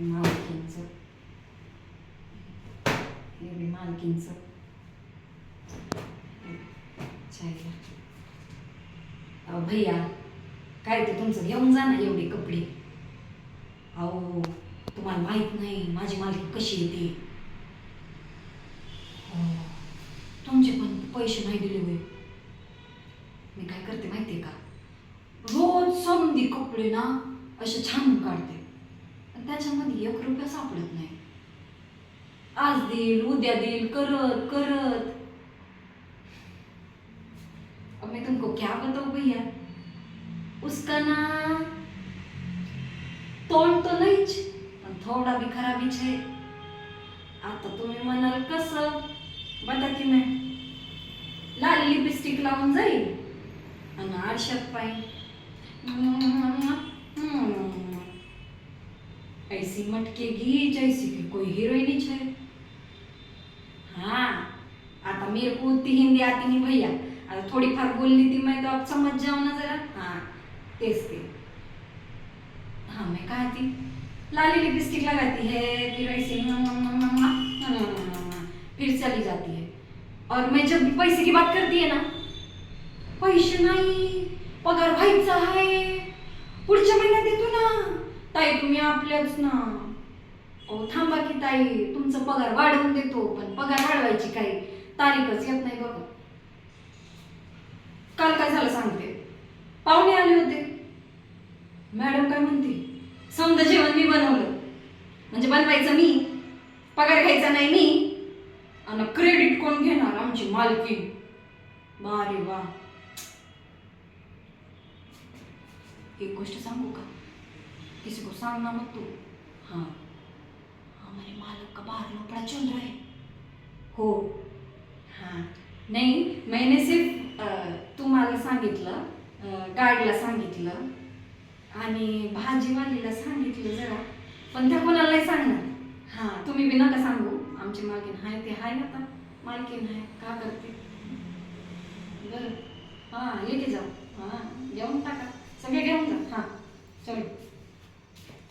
मालकींचं हे बी मालकींचं चायला. अहो भैया, काय ते तुमचं घेऊन जा ना एवढे कपडे. अहो तुम्हाला माहित नाही माझी मालकी कशी येते. तुमचे पण पैसे नाही दिले होय. मी काय करते माहितीये का, रोज समधी कपडे ना असे छान काढते, पण त्याच्यामध्ये 1 रुपया सापडत नाही. आज देईल उद्या देईल करत करत. अब मैं तुमको क्या बताऊं भैया, उसका ना तोंड तो नाहीच पण थोडा भी खराबीच है. आता तुम्ही म्हणाल कसं, बताते मैं. लाल लिपस्टिक लावून जाईल आणि आरशात पाय ऐसी मटकेगी जैसी कि कोई हीरोइन है. हाँ, आता मेरे को उतनी हिंदी आती नहीं भैया, आता थोड़ी फार बोल ली थी मैं तो आप समझ जाओ ना जरा. हाँ तेज ते. हाँ मैं कहा थी, लाली लिपस्टिक लगाती है फिर ऐसे फिर चली जाती है. और मैं जब पैसे की बात करती है ना, पैसे नाही, पगार व्हायचा आहे, पुढच्या महिन्यात देतो ना ताई, तुम्ही आपल्याच ना. ओ थांबा की ताई, तुमचा पगार वाढवून देतो, पण पगार वाढवायची काही तारीखच येत नाही बघा. काल काय झालं सांगते, पाहुणे आले होते. मॅडम काय म्हणते, समजा जेवण मी बनवलं, म्हणजे बनवायचं मी, पगार घ्यायचा नाही मी, आणि क्रेडिट कोण घेणार, आमची मालकी. बारे वा. एक गोष्ट सांगू का, किसी को सांगना मत तू. हाँ, हमारे मालक का बाहर लफड़ा चल रहा है. हो. हाँ नाही, मैंने सिर्फ तुम्हाला सांगितलं, गाडीला सांगितलं आणि भाजीवालीला सांगितलं जरा, पण त्या कोणाला नाही सांगणार. हां तुम्ही बी नका सांगू, आमची मालकीन हाय ते हाय. आता मालकीन आहे का करते बरं. हां लेके जाऊ. हां घेऊन टाका, सगळे घेऊन जा. हां चलो.